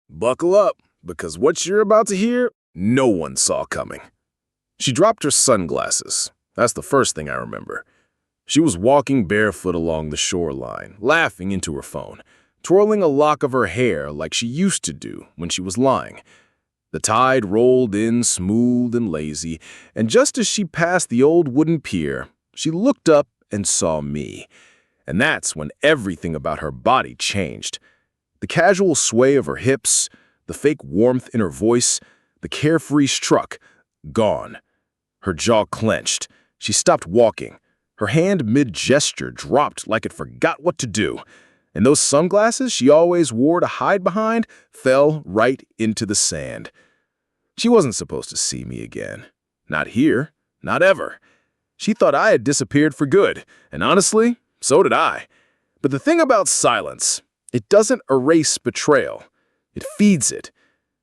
Buckle up, because what you're about to hear, no one saw coming. She dropped her sunglasses. That's the first thing I remember. She was walking barefoot along the shoreline, laughing into her phone, twirling a lock of her hair like she used to do when she was lying. The tide rolled in smooth and lazy, and just as she passed the old wooden pier, she looked up and saw me. And that's when everything about her body changed. The casual sway of her hips, the fake warmth in her voice, the carefree strut, gone. Her jaw clenched. She stopped walking. Her hand mid-gesture dropped like it forgot what to do. And those sunglasses she always wore to hide behind fell right into the sand. She wasn't supposed to see me again. Not here. Not ever. She thought I had disappeared for good. And honestly, so did I. But the thing about silence, it doesn't erase betrayal. It feeds it.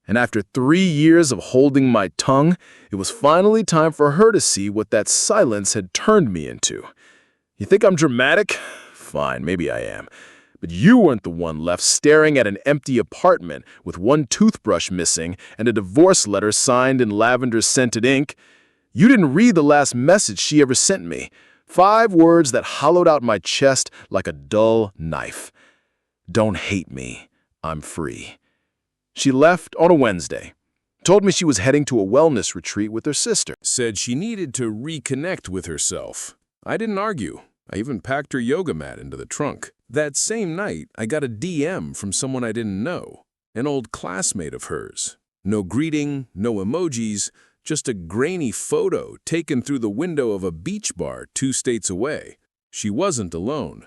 And after 3 years of holding my tongue, it was finally time for her to see what that silence had turned me into. You think I'm dramatic? Fine, maybe I am. But you weren't the one left staring at an empty apartment with one toothbrush missing and a divorce letter signed in lavender-scented ink. You didn't read the last message she ever sent me. 5 words that hollowed out my chest like a dull knife. Don't hate me. I'm free. She left on a Wednesday. Told me she was heading to a wellness retreat with her sister. Said she needed to reconnect with herself. I didn't argue. I even packed her yoga mat into the trunk. That same night, I got a DM from someone I didn't know, an old classmate of hers. No greeting, no emojis, just a grainy photo taken through the window of a beach bar 2 states away. She wasn't alone.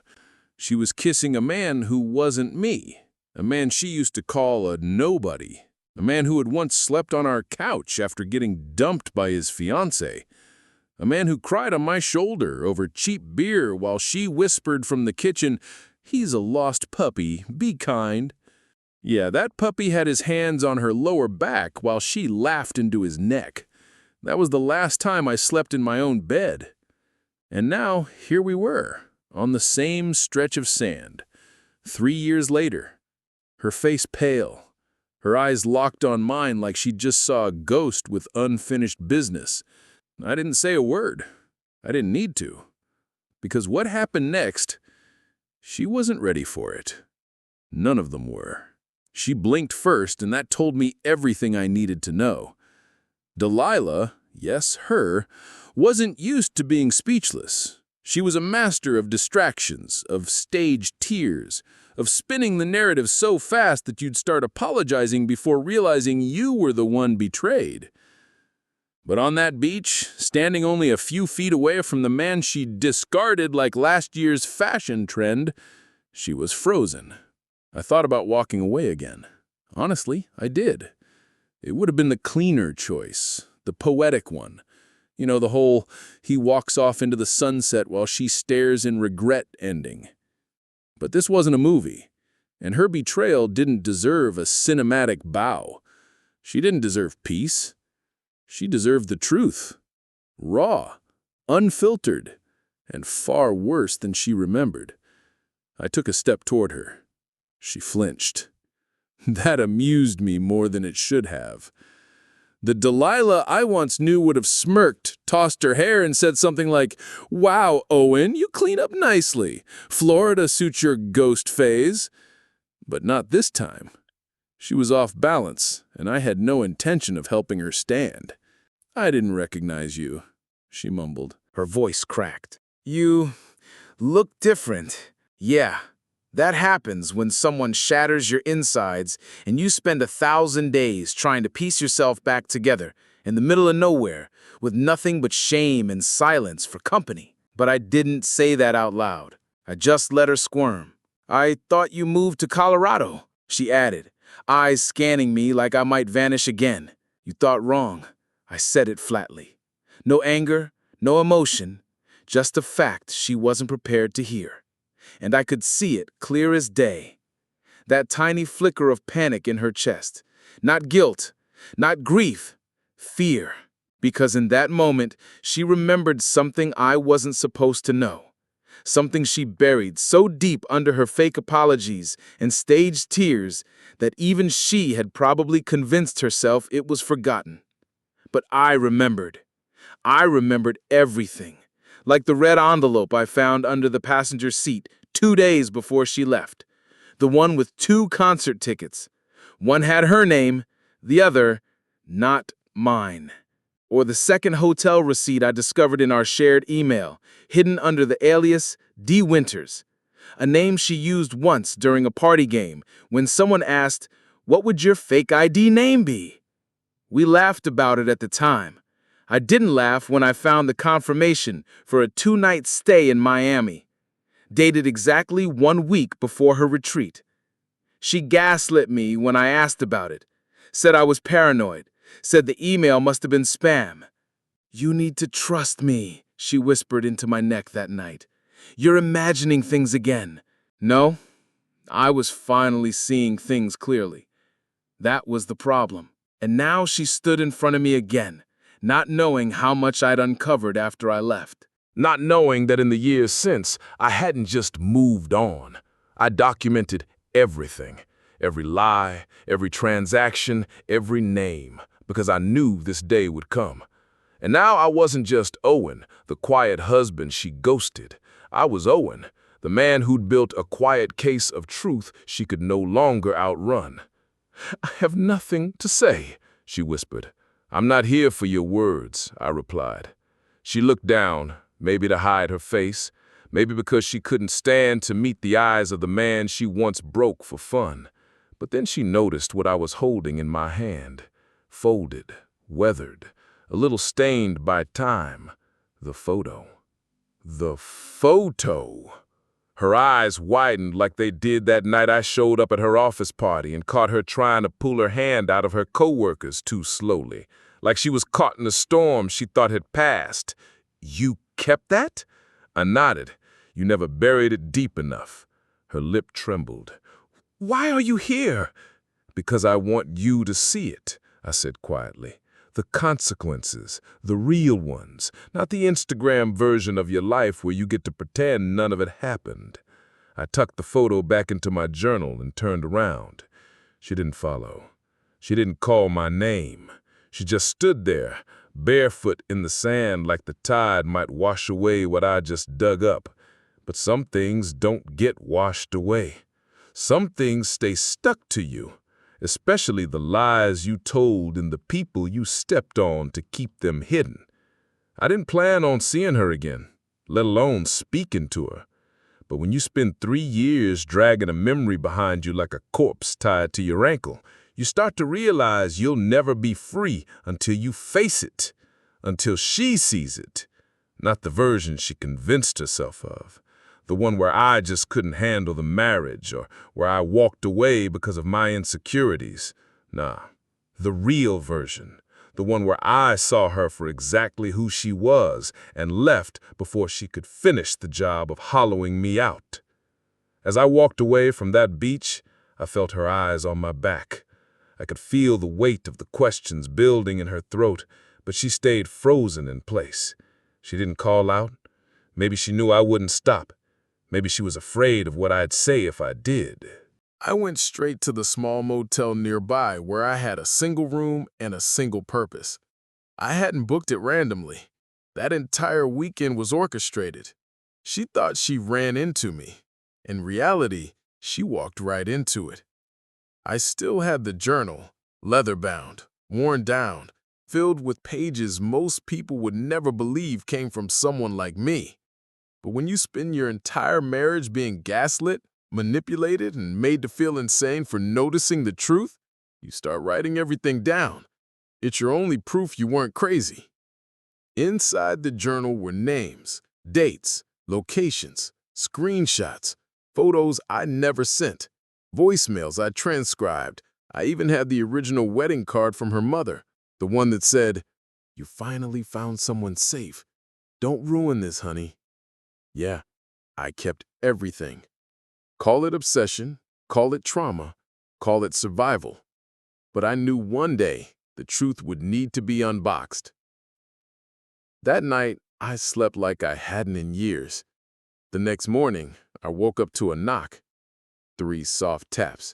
She was kissing a man who wasn't me, a man she used to call a nobody, a man who had once slept on our couch after getting dumped by his fiancée, a man who cried on my shoulder over cheap beer while she whispered from the kitchen, "He's a lost puppy, be kind." Yeah, that puppy had his hands on her lower back while she laughed into his neck. That was the last time I slept in my own bed. And now, here we were, on the same stretch of sand. 3 years later, her face pale, her eyes locked on mine like she just saw a ghost with unfinished business. I didn't say a word. I didn't need to. Because what happened next, she wasn't ready for it. None of them were. She blinked first, and that told me everything I needed to know. Delilah, yes, her, wasn't used to being speechless. She was a master of distractions, of staged tears, of spinning the narrative so fast that you'd start apologizing before realizing you were the one betrayed. But on that beach, standing only a few feet away from the man she'd discarded like last year's fashion trend, she was frozen. I thought about walking away again. Honestly, I did. It would have been the cleaner choice, the poetic one. You know, the whole, he walks off into the sunset while she stares in regret ending. But this wasn't a movie, and her betrayal didn't deserve a cinematic bow. She didn't deserve peace. She deserved the truth. Raw, unfiltered, and far worse than she remembered. I took a step toward her. She flinched. That amused me more than it should have. The Delilah I once knew would have smirked, tossed her hair, and said something like, "Wow, Owen, you clean up nicely. Florida suits your ghost phase." But not this time. She was off balance, and I had no intention of helping her stand. "I didn't recognize you," she mumbled. Her voice cracked. "You look different." Yeah, that happens when someone shatters your insides and you spend 1,000 days trying to piece yourself back together in the middle of nowhere with nothing but shame and silence for company. But I didn't say that out loud. I just let her squirm. "I thought you moved to Colorado," she added, eyes scanning me like I might vanish again. "You thought wrong." I said it flatly. No anger, no emotion, just a fact she wasn't prepared to hear. And I could see it clear as day. That tiny flicker of panic in her chest. Not guilt, not grief, fear. Because in that moment, she remembered something I wasn't supposed to know. something she buried so deep under her fake apologies and staged tears that even she had probably convinced herself it was forgotten. But I remembered. I remembered everything, like the red envelope I found under the passenger seat 2 days before she left, the one with 2 concert tickets. One had her name, the other, not mine. Or the second hotel receipt I discovered in our shared email, hidden under the alias D. Winters, a name she used once during a party game when someone asked, "What would your fake ID name be?" We laughed about it at the time. I didn't laugh when I found the confirmation for a 2-night stay in Miami, dated exactly 1 week before her retreat. She gaslit me when I asked about it, said I was paranoid, said the email must have been spam. "You need to trust me," she whispered into my neck that night. "You're imagining things again." No, I was finally seeing things clearly. That was the problem. And now she stood in front of me again, not knowing how much I'd uncovered after I left. Not knowing that in the years since, I hadn't just moved on. I documented everything, every lie, every transaction, every name, because I knew this day would come. And now I wasn't just Owen, the quiet husband she ghosted. I was Owen, the man who'd built a quiet case of truth she could no longer outrun. "I have nothing to say," she whispered. "I'm not here for your words," I replied. She looked down, maybe to hide her face, maybe because she couldn't stand to meet the eyes of the man she once broke for fun. But then she noticed what I was holding in my hand, folded, weathered, a little stained by time. The photo. The photo! Her eyes widened like they did that night I showed up at her office party and caught her trying to pull her hand out of her coworkers too slowly, like she was caught in a storm she thought had passed. "You kept that?" I nodded. "You never buried it deep enough." Her lip trembled. "Why are you here?" "Because I want you to see it," I said quietly. "The consequences, the real ones, not the Instagram version of your life where you get to pretend none of it happened." I tucked the photo back into my journal and turned around. She didn't follow. She didn't call my name. She just stood there, barefoot in the sand like the tide might wash away what I just dug up. But some things don't get washed away. Some things stay stuck to you, especially the lies you told and the people you stepped on to keep them hidden. I didn't plan on seeing her again, let alone speaking to her. But when you spend 3 years dragging a memory behind you like a corpse tied to your ankle, you start to realize you'll never be free until you face it, until she sees it. Not the version she convinced herself of. The one where I just couldn't handle the marriage or where I walked away because of my insecurities. Nah, the real version. The one where I saw her for exactly who she was and left before she could finish the job of hollowing me out. As I walked away from that beach, I felt her eyes on my back. I could feel the weight of the questions building in her throat, but she stayed frozen in place. She didn't call out. Maybe she knew I wouldn't stop. Maybe she was afraid of what I'd say if I did. I went straight to the small motel nearby where I had a single room and a single purpose. I hadn't booked it randomly. That entire weekend was orchestrated. She thought she ran into me. In reality, she walked right into it. I still had the journal, leather-bound, worn down, filled with pages most people would never believe came from someone like me. But when you spend your entire marriage being gaslit, manipulated, and made to feel insane for noticing the truth, you start writing everything down. It's your only proof you weren't crazy. Inside the journal were names, dates, locations, screenshots, photos I never sent, voicemails I transcribed. I even had the original wedding card from her mother, the one that said, "You finally found someone safe. Don't ruin this, honey." Yeah, I kept everything. Call it obsession, call it trauma, call it survival. But I knew one day the truth would need to be unboxed. That night, I slept like I hadn't in years. The next morning, I woke up to a knock. 3 soft taps.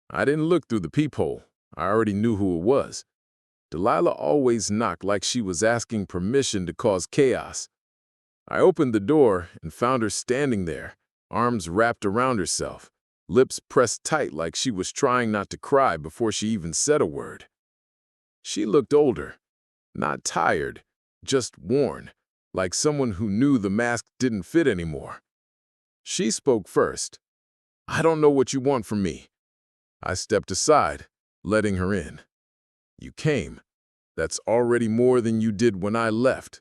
I didn't look through the peephole. I already knew who it was. Delilah always knocked like she was asking permission to cause chaos. I opened the door and found her standing there, arms wrapped around herself, lips pressed tight like she was trying not to cry before she even said a word. She looked older, not tired, just worn, like someone who knew the mask didn't fit anymore. She spoke first. "I don't know what you want from me." I stepped aside, letting her in. "You came. That's already more than you did when I left."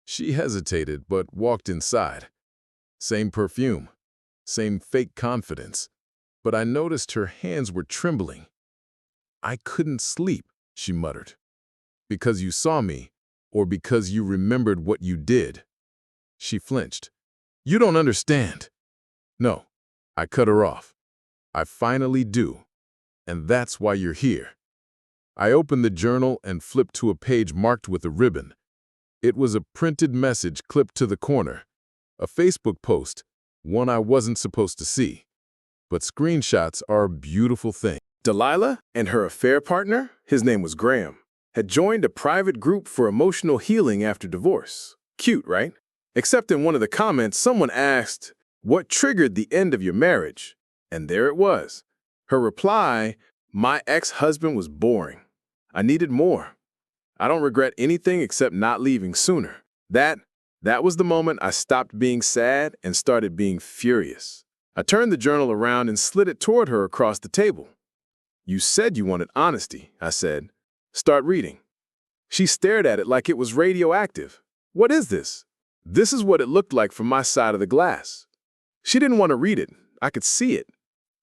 She hesitated but walked inside. Same perfume, same fake confidence, but I noticed her hands were trembling. "I couldn't sleep," she muttered. "Because you saw me, or because you remembered what you did?" She flinched. "You don't understand." "No," I cut her off. "I finally do, and that's why you're here." I opened the journal and flipped to a page marked with a ribbon. It was a printed message clipped to the corner, a Facebook post, one I wasn't supposed to see. But screenshots are a beautiful thing. Delilah and her affair partner, his name was Graham, had joined a private group for emotional healing after divorce. Cute, right? Except in one of the comments, someone asked, "What triggered the end of your marriage?" And there it was. Her reply, "My ex-husband was boring. I needed more. I don't regret anything except not leaving sooner." That was the moment I stopped being sad and started being furious. I turned the journal around and slid it toward her across the table. "You said you wanted honesty," I said. "Start reading." She stared at it like it was radioactive. "What is this?" This is what it looked like from my side of the glass. She didn't want to read it. I could see it.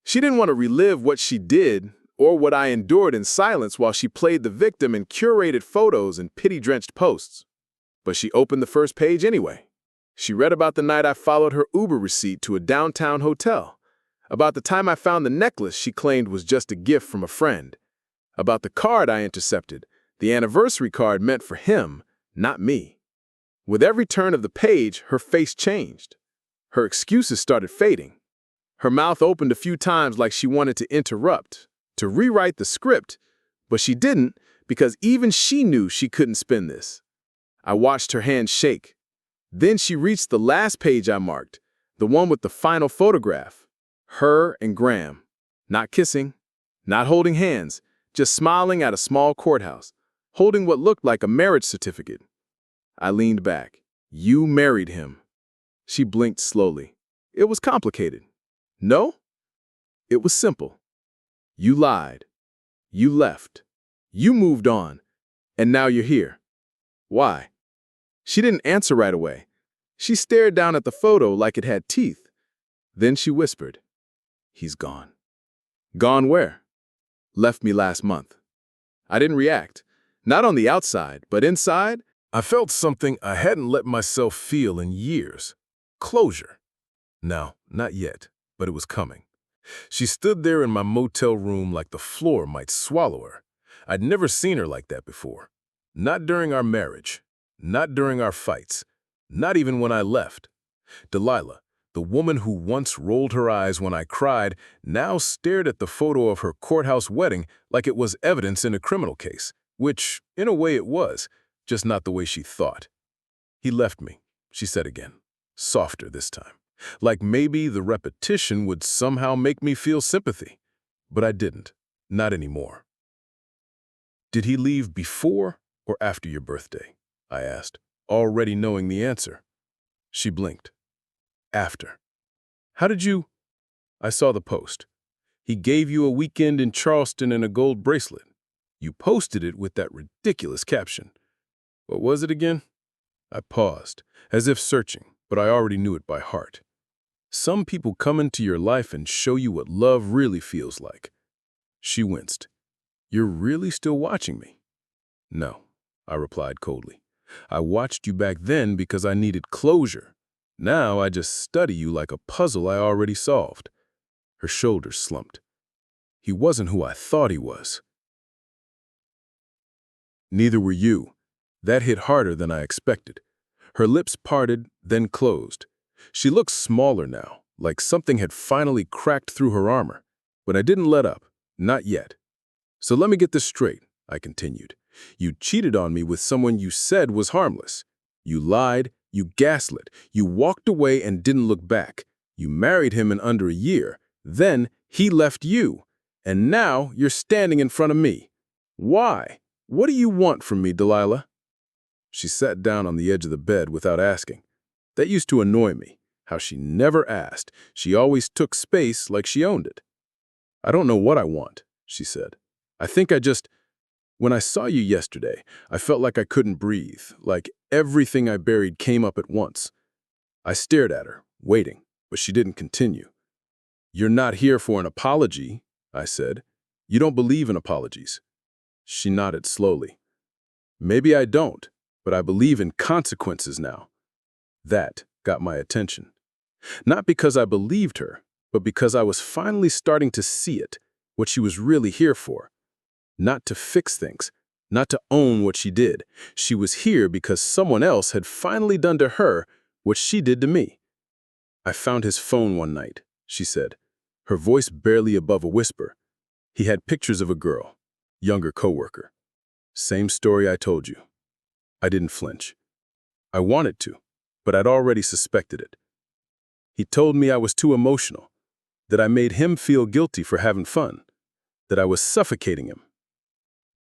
She didn't want to relive what she did or what I endured in silence while she played the victim in curated photos and pity-drenched posts. But she opened the first page anyway. She read about the night I followed her Uber receipt to a downtown hotel, about the time I found the necklace she claimed was just a gift from a friend, about the card I intercepted, the anniversary card meant for him, not me. With every turn of the page, her face changed. Her excuses started fading. Her mouth opened a few times like she wanted to interrupt, to rewrite the script, but she didn't because even she knew she couldn't spin this. I watched her hand shake. Then she reached the last page I marked, the one with the final photograph. Her and Graham. Not kissing, not holding hands, just smiling at a small courthouse, holding what looked like a marriage certificate. I leaned back. "You married him." She blinked slowly. "It was complicated." "No?" "It was simple. You lied. You left. You moved on. And now you're here. Why?" She didn't answer right away. She stared down at the photo like it had teeth. Then she whispered, "He's gone." "Gone where?" "Left me last month." I didn't react. Not on the outside, but inside, I felt something I hadn't let myself feel in years. Closure. No, not yet, but it was coming. She stood there in my motel room like the floor might swallow her. I'd never seen her like that before. Not during our marriage. Not during our fights. Not even when I left. Delilah, the woman who once rolled her eyes when I cried, now stared at the photo of her courthouse wedding like it was evidence in a criminal case, which, in a way it was, just not the way she thought. "He left me," she said again, softer this time, like maybe the repetition would somehow make me feel sympathy. But I didn't, not anymore. "Did he leave before or after your birthday?" I asked, already knowing the answer. She blinked. "After." "How did you—" "I saw the post. He gave you a weekend in Charleston and a gold bracelet. You posted it with that ridiculous caption. What was it again?" I paused, as if searching, but I already knew it by heart. "Some people come into your life and show you what love really feels like." She winced. "You're really still watching me?" "No," I replied coldly. "I watched you back then because I needed closure. Now I just study you like a puzzle I already solved." Her shoulders slumped. "He wasn't who I thought he was." "Neither were you." That hit harder than I expected. Her lips parted, then closed. She looked smaller now, like something had finally cracked through her armor. But I didn't let up. Not yet. So let me get this straight, I continued. You cheated on me with someone you said was harmless. You lied, you gaslit, you walked away and didn't look back. You married him in under a year. Then he left you. And now you're standing in front of me. Why? What do you want from me, Delilah? She sat down on the edge of the bed without asking. That used to annoy me, how she never asked. She always took space like she owned it. I don't know what I want, she said. I think when I saw you yesterday, I felt like I couldn't breathe, like everything I buried came up at once. I stared at her, waiting, but she didn't continue. You're not here for an apology, I said. You don't believe in apologies. She nodded slowly. Maybe I don't, but I believe in consequences now. That got my attention. Not because I believed her, but because I was finally starting to see it, what she was really here for. Not to fix things, not to own what she did. She was here because someone else had finally done to her what she did to me. I found his phone one night, she said, her voice barely above a whisper. He had pictures of a girl, younger coworker. Same story I told you. I didn't flinch. I wanted to, but I'd already suspected it. He told me I was too emotional, that I made him feel guilty for having fun, that I was suffocating him.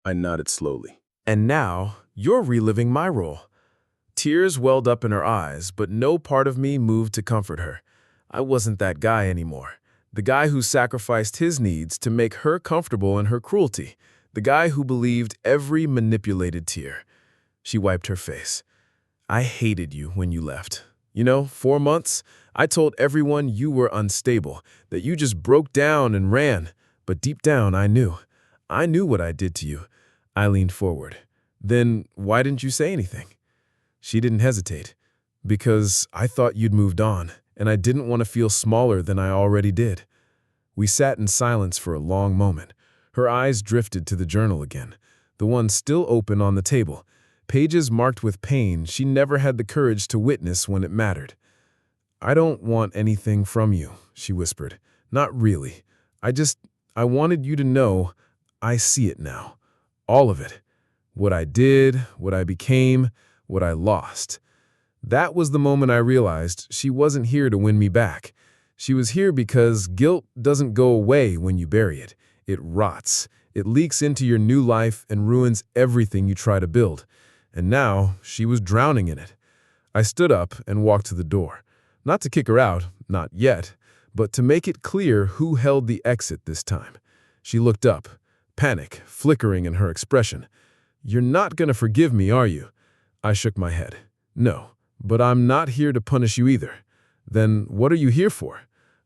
I nodded slowly. And now, you're reliving my role. Tears welled up in her eyes, but no part of me moved to comfort her. I wasn't that guy anymore. The guy who sacrificed his needs to make her comfortable in her cruelty. The guy who believed every manipulated tear. She wiped her face. I hated you when you left. 4 months, I told everyone you were unstable, that you just broke down and ran. But deep down, I knew. I knew what I did to you. I leaned forward. Then why didn't you say anything? She didn't hesitate. Because I thought you'd moved on, and I didn't want to feel smaller than I already did. We sat in silence for a long moment. Her eyes drifted to the journal again, the one still open on the table, pages marked with pain she never had the courage to witness when it mattered. I don't want anything from you, she whispered. Not really. I wanted you to know I see it now. All of it. What I did, what I became, what I lost. That was the moment I realized she wasn't here to win me back. She was here because guilt doesn't go away when you bury it. It rots. It leaks into your new life and ruins everything you try to build. And now she was drowning in it. I stood up and walked to the door. Not to kick her out, not yet, but to make it clear who held the exit this time. She looked up, panic flickering in her expression. You're not going to forgive me, are you? I shook my head. No, but I'm not here to punish you either. Then what are you here for?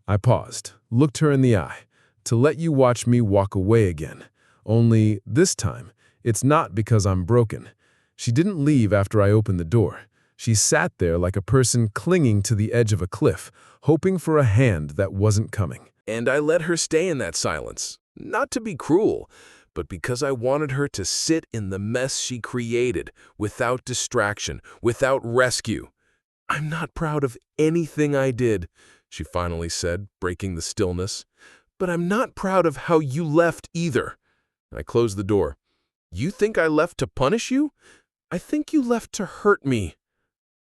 I paused, looked her in the eye. To let you watch me walk away again. Only this time, it's not because I'm broken. She didn't leave after I opened the door. She sat there like a person clinging to the edge of a cliff, hoping for a hand that wasn't coming. And I let her stay in that silence, not to be cruel, but because I wanted her to sit in the mess she created, without distraction, without rescue. I'm not proud of anything I did, she finally said, breaking the stillness. But I'm not proud of how you left either. I closed the door. You think I left to punish you? I think you left to hurt me.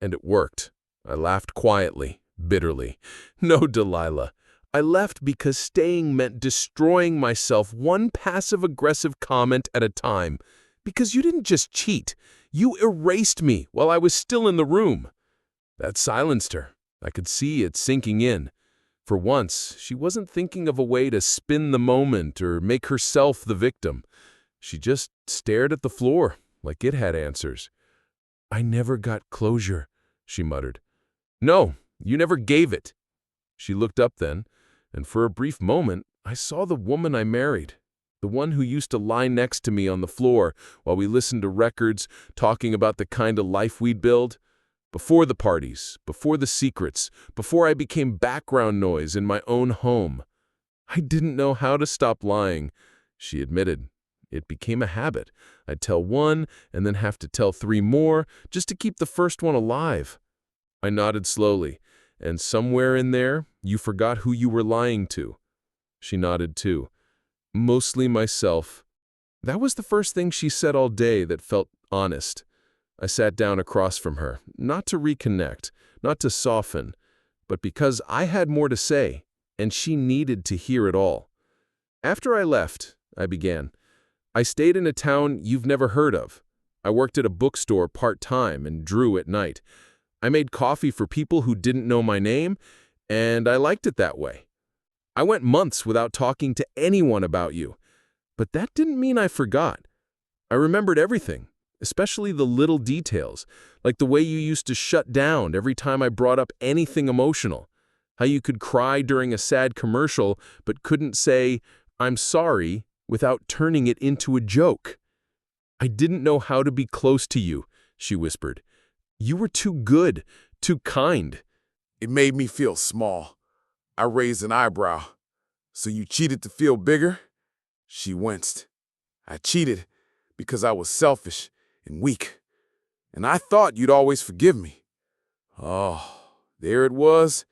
And it worked. I laughed quietly, bitterly. No, Delilah. I left because staying meant destroying myself one passive-aggressive comment at a time. Because you didn't just cheat. You erased me while I was still in the room. That silenced her. I could see it sinking in. For once, she wasn't thinking of a way to spin the moment or make herself the victim. She just stared at the floor like it had answers. I never got closure, she muttered. No, you never gave it. She looked up then, and for a brief moment, I saw the woman I married, the one who used to lie next to me on the floor while we listened to records, talking about the kind of life we'd build. Before the parties, before the secrets, before I became background noise in my own home. I didn't know how to stop lying, she admitted. It became a habit. I'd tell one and then have to tell 3 more just to keep the first one alive. I nodded slowly. And somewhere in there, you forgot who you were lying to. She nodded too. Mostly myself. That was the first thing she said all day that felt honest. I sat down across from her, not to reconnect, not to soften, but because I had more to say, and she needed to hear it all. After I left, I began. I stayed in a town you've never heard of. I worked at a bookstore part-time and drew at night. I made coffee for people who didn't know my name, and I liked it that way. I went months without talking to anyone about you, but that didn't mean I forgot. I remembered everything, especially the little details, like the way you used to shut down every time I brought up anything emotional, how you could cry during a sad commercial but couldn't say, "I'm sorry," without turning it into a joke. "I didn't know how to be close to you," she whispered. "You were too good, too kind." It made me feel small. I raised an eyebrow. "So you cheated to feel bigger?" She winced. "I cheated because I was selfish and weak. And I thought you'd always forgive me." Oh, there it was.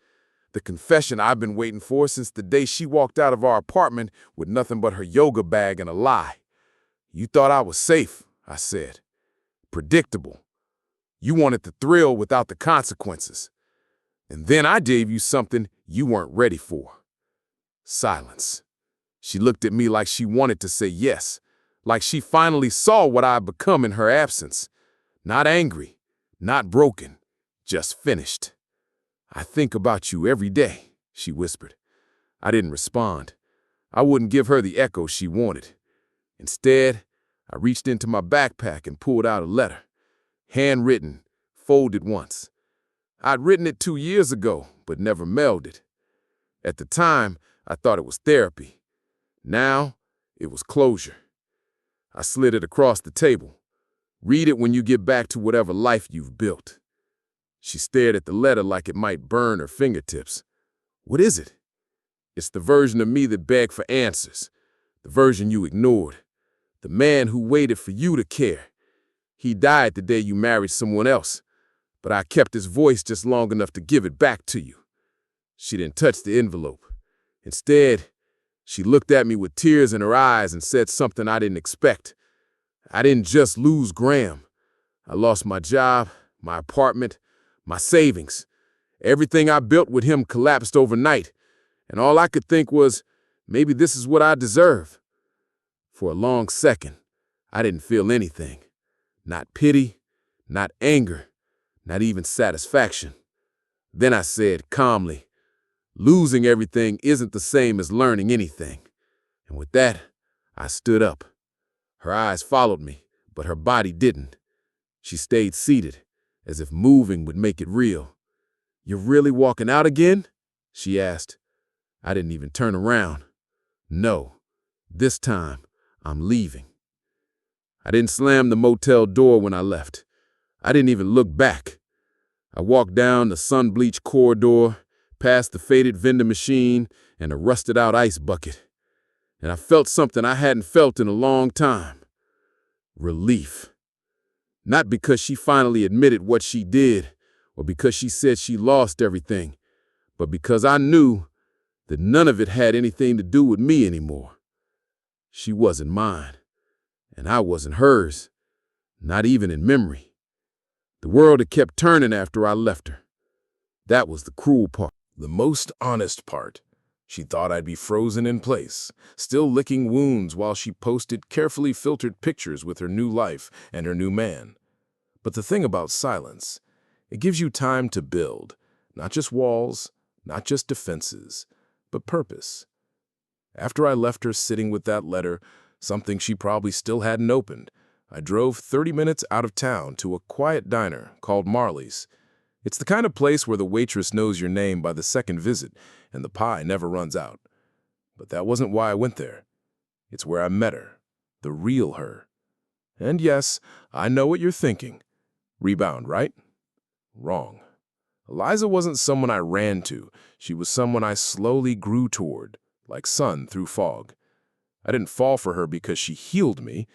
The confession I've been waiting for since the day she walked out of our apartment with nothing but her yoga bag and a lie. "You thought I was safe," I said. "Predictable. You wanted the thrill without the consequences. And then I gave you something you weren't ready for." Silence. She looked at me like she wanted to say yes, like she finally saw what I'd become in her absence. Not angry, not broken, just finished. "I think about you every day," she whispered. I didn't respond. I wouldn't give her the echo she wanted. Instead, I reached into my backpack and pulled out a letter. Handwritten, folded once. I'd written it 2 years ago, but never mailed it. At the time, I thought it was therapy. Now, it was closure. I slid it across the table. "Read it when you get back to whatever life you've built." She stared at the letter like it might burn her fingertips. "What is it?" "It's the version of me that begged for answers. The version you ignored. The man who waited for you to care. He died the day you married someone else, but I kept his voice just long enough to give it back to you." She didn't touch the envelope. Instead, she looked at me with tears in her eyes and said something I didn't expect. "I didn't just lose Graham. I lost my job, my apartment, my savings. Everything I built with him collapsed overnight, and all I could think was, maybe this is what I deserve." For a long second, I didn't feel anything. Not pity, not anger, not even satisfaction. Then I said calmly, "Losing everything isn't the same as learning anything." And with that, I stood up. Her eyes followed me, but her body didn't. She stayed seated, as if moving would make it real. "You're really walking out again?" she asked. I didn't even turn around. "No, this time I'm leaving." I didn't slam the motel door when I left. I didn't even look back. I walked down the sun-bleached corridor, past the faded vending machine and a rusted-out ice bucket. And I felt something I hadn't felt in a long time. Relief. Not because she finally admitted what she did, or because she said she lost everything, but because I knew that none of it had anything to do with me anymore. She wasn't mine, and I wasn't hers, not even in memory. The world had kept turning after I left her. That was the cruel part. The most honest part. She thought I'd be frozen in place, still licking wounds while she posted carefully filtered pictures with her new life and her new man. But the thing about silence, it gives you time to build, not just walls, not just defenses, but purpose. After I left her sitting with that letter, something she probably still hadn't opened, I drove 30 minutes out of town to a quiet diner called Marley's. It's the kind of place where the waitress knows your name by the second visit and the pie never runs out. But that wasn't why I went there. It's where I met her, the real her. And yes, I know what you're thinking. Rebound, right? Wrong. Eliza wasn't someone I ran to. She was someone I slowly grew toward, like sun through fog. I didn't fall for her because she healed me.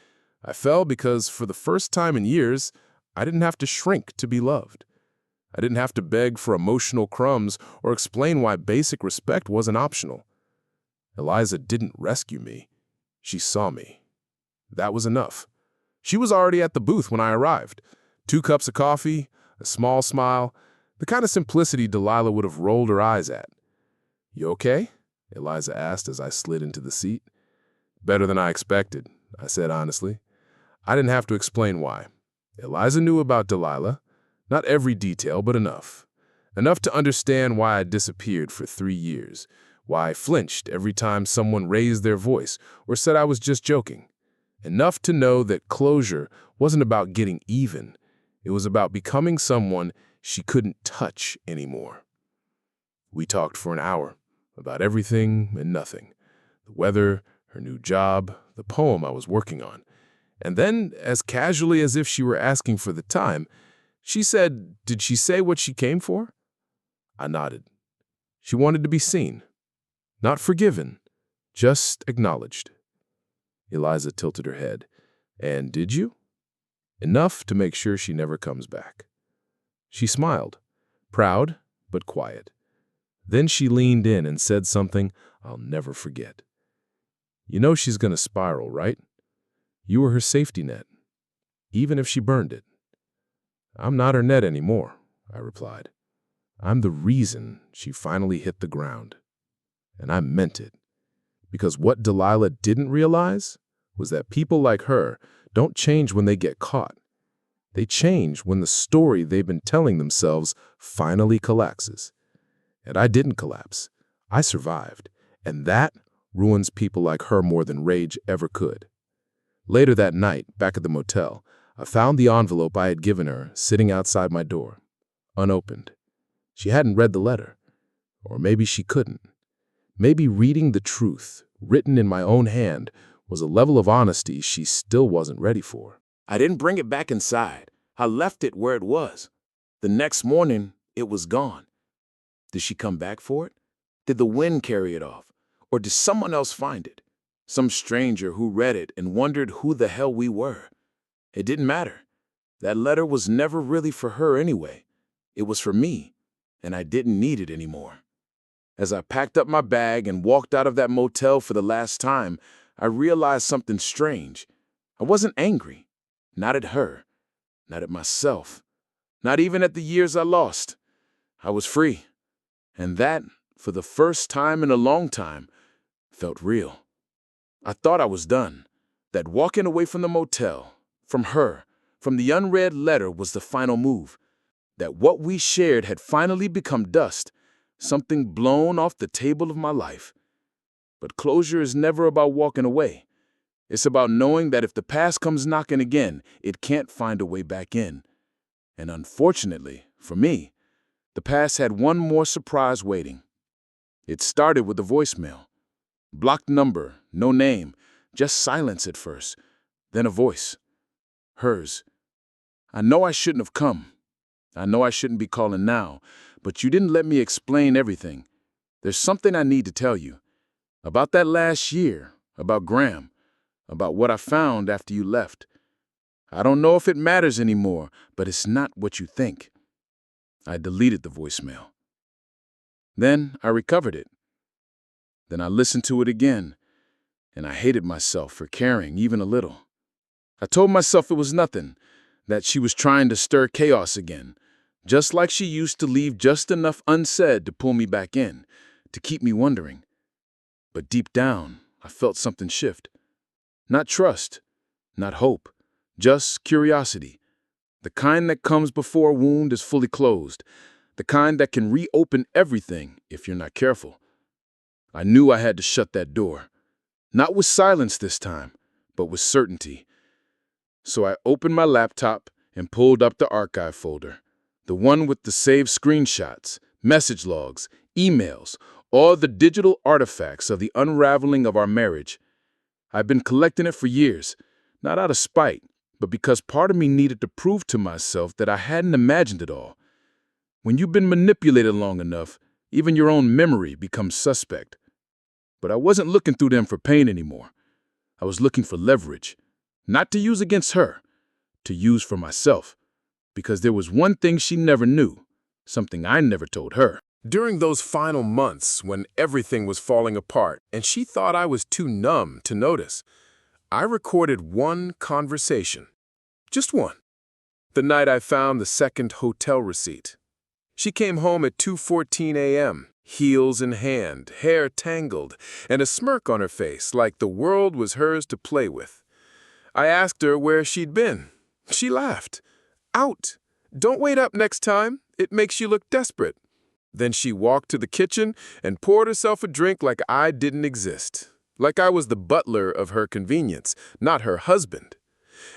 I fell because, for the first time in years, I didn't have to shrink to be loved. I didn't have to beg for emotional crumbs or explain why basic respect wasn't optional. Eliza didn't rescue me. She saw me. That was enough. She was already at the booth when I arrived. 2 cups of coffee, a small smile, the kind of simplicity Delilah would have rolled her eyes at. "You okay?" Eliza asked as I slid into the seat. "Better than I expected," I said honestly. I didn't have to explain why. Eliza knew about Delilah. Not every detail, but enough. Enough to understand why I disappeared for 3 years, why I flinched every time someone raised their voice or said I was just joking. Enough to know that closure wasn't about getting even. It was about becoming someone she couldn't touch anymore. We talked for an hour about everything and nothing. The weather, her new job, the poem I was working on. And then, as casually as if she were asking for the time, she said, "Did she say what she came for?" I nodded. She wanted to be seen. Not forgiven, just acknowledged. Eliza tilted her head. "And did you?" Enough to make sure she never comes back. She smiled, proud but quiet. Then she leaned in and said something I'll never forget. "You know she's going to spiral, right? You were her safety net, even if she burned it." "I'm not her net anymore," I replied. "I'm the reason she finally hit the ground." And I meant it. Because what Delilah didn't realize was that people like her don't change when they get caught. They change when the story they've been telling themselves finally collapses. And I didn't collapse. I survived. And that ruins people like her more than rage ever could. Later that night, back at the motel, I found the envelope I had given her sitting outside my door, unopened. She hadn't read the letter. Or maybe she couldn't. Maybe reading the truth, written in my own hand, was a level of honesty she still wasn't ready for. I didn't bring it back inside. I left it where it was. The next morning, it was gone. Did she come back for it? Did the wind carry it off? Or did someone else find it? Some stranger who read it and wondered who the hell we were. It didn't matter. That letter was never really for her anyway. It was for me, and I didn't need it anymore. As I packed up my bag and walked out of that motel for the last time, I realized something strange. I wasn't angry. Not at her. Not at myself. Not even at the years I lost. I was free. And that, for the first time in a long time, felt real. I thought I was done. That walking away from the motel, from her, from the unread letter was the final move. That what we shared had finally become dust, something blown off the table of my life. But closure is never about walking away. It's about knowing that if the past comes knocking again, it can't find a way back in. And unfortunately, for me, the past had one more surprise waiting. It started with a voicemail. Blocked number, no name, just silence at first, then a voice. Hers. "I know I shouldn't have come. I know I shouldn't be calling now, but you didn't let me explain everything. There's something I need to tell you. About that last year, about Graham, about what I found after you left. I don't know if it matters anymore, but it's not what you think." I deleted the voicemail. Then I recovered it. Then I listened to it again, and I hated myself for caring even a little. I told myself it was nothing, that she was trying to stir chaos again, just like she used to leave just enough unsaid to pull me back in, to keep me wondering. But deep down, I felt something shift. Not trust, not hope, just curiosity. The kind that comes before a wound is fully closed, the kind that can reopen everything if you're not careful. I knew I had to shut that door. Not with silence this time, but with certainty. So I opened my laptop and pulled up the archive folder, the one with the saved screenshots, message logs, emails, all the digital artifacts of the unraveling of our marriage. I've been collecting it for years, not out of spite, but because part of me needed to prove to myself that I hadn't imagined it all. When you've been manipulated long enough, even your own memory becomes suspect. But I wasn't looking through them for pain anymore. I was looking for leverage, not to use against her, to use for myself, because there was one thing she never knew. something I never told her. During those final months when everything was falling apart and she thought I was too numb to notice, I recorded one conversation. Just one. The night I found the second hotel receipt. She came home at 2:14 a.m., heels in hand, hair tangled, and a smirk on her face like the world was hers to play with. I asked her where she'd been. She laughed. Out. Don't wait up next time. It makes you look desperate. Then she walked to the kitchen and poured herself a drink like I didn't exist. Like I was the butler of her convenience, not her husband.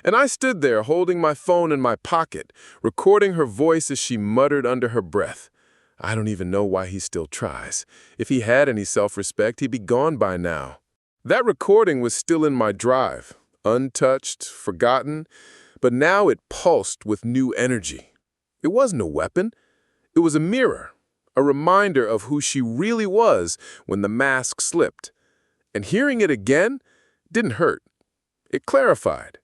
And I stood there holding my phone in my pocket, recording her voice as she muttered under her breath. I don't even know why he still tries. If he had any self-respect, he'd be gone by now. That recording was still in my drive, untouched, forgotten, but now it pulsed with new energy. It wasn't a weapon. It was a mirror, a reminder of who she really was when the mask slipped. And hearing it again didn't hurt. It clarified.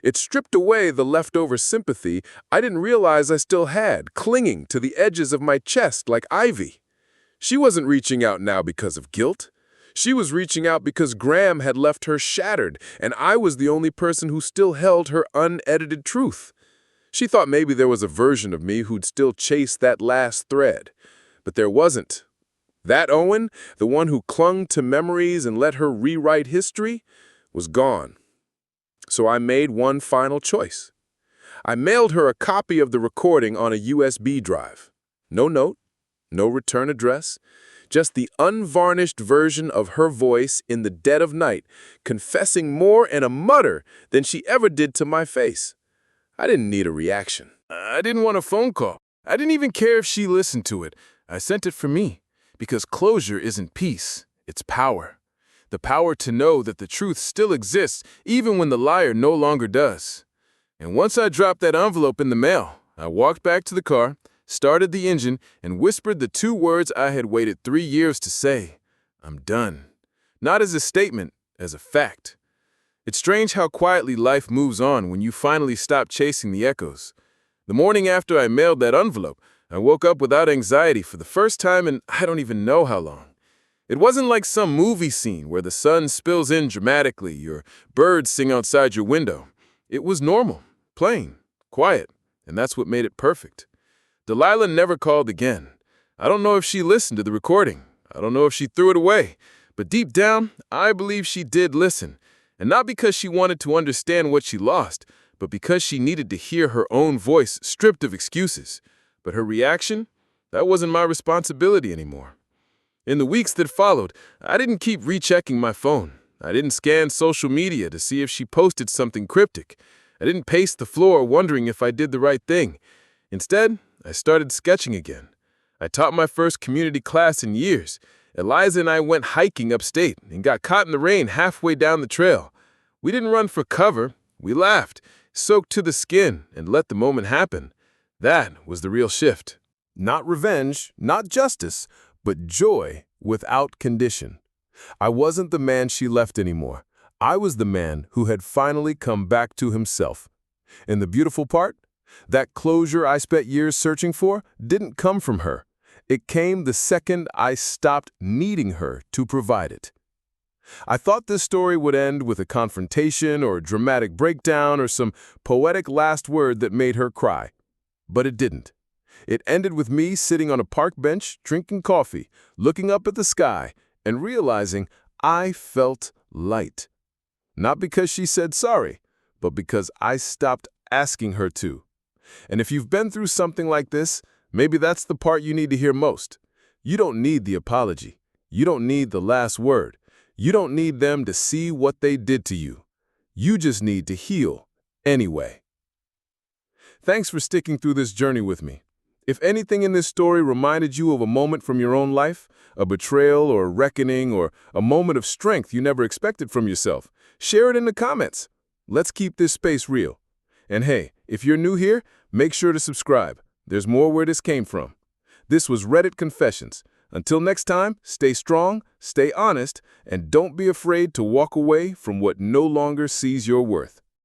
It stripped away the leftover sympathy I didn't realize I still had, clinging to the edges of my chest like ivy. She wasn't reaching out now because of guilt. She was reaching out because Graham had left her shattered, and I was the only person who still held her unedited truth. She thought maybe there was a version of me who'd still chase that last thread. But there wasn't. That Owen, the one who clung to memories and let her rewrite history, was gone. So I made one final choice. I mailed her a copy of the recording on a USB drive. No note, no return address, just the unvarnished version of her voice in the dead of night, confessing more in a mutter than she ever did to my face. I didn't need a reaction. I didn't want a phone call. I didn't even care if she listened to it. I sent it for me, because closure isn't peace, it's power. The power to know that the truth still exists even when the liar no longer does. And once I dropped that envelope in the mail, I walked back to the car, started the engine, and whispered the two words I had waited 3 years to say. I'm done. Not as a statement, as a fact. It's strange how quietly life moves on when you finally stop chasing the echoes. The morning after I mailed that envelope, I woke up without anxiety for the first time in I don't even know how long. It wasn't like some movie scene where the sun spills in dramatically or birds sing outside your window. It was normal, plain, quiet, and that's what made it perfect. Delilah never called again. I don't know if she listened to the recording. I don't know if she threw it away. But deep down, I believe she did listen. And not because she wanted to understand what she lost, but because she needed to hear her own voice stripped of excuses. But her reaction? That wasn't my responsibility anymore. In the weeks that followed, I didn't keep rechecking my phone. I didn't scan social media to see if she posted something cryptic. I didn't pace the floor wondering if I did the right thing. Instead, I started sketching again. I taught my first community class in years. Eliza and I went hiking upstate and got caught in the rain halfway down the trail. We didn't run for cover. We laughed, soaked to the skin, and let the moment happen. That was the real shift. Not revenge, not justice, but joy without condition. I wasn't the man she left anymore. I was the man who had finally come back to himself. And the beautiful part? That closure I spent years searching for didn't come from her. It came the second I stopped needing her to provide it. I thought this story would end with a confrontation or a dramatic breakdown or some poetic last word that made her cry. But it didn't. It ended with me sitting on a park bench, drinking coffee, looking up at the sky, and realizing I felt light. Not because she said sorry, but because I stopped asking her to. And if you've been through something like this, maybe that's the part you need to hear most. You don't need the apology. You don't need the last word. You don't need them to see what they did to you. You just need to heal anyway. Thanks for sticking through this journey with me. If anything in this story reminded you of a moment from your own life, a betrayal or a reckoning or a moment of strength you never expected from yourself, share it in the comments. Let's keep this space real. And hey, if you're new here, make sure to subscribe. There's more where this came from. This was Reddit Confessions. Until next time, stay strong, stay honest, and don't be afraid to walk away from what no longer sees your worth.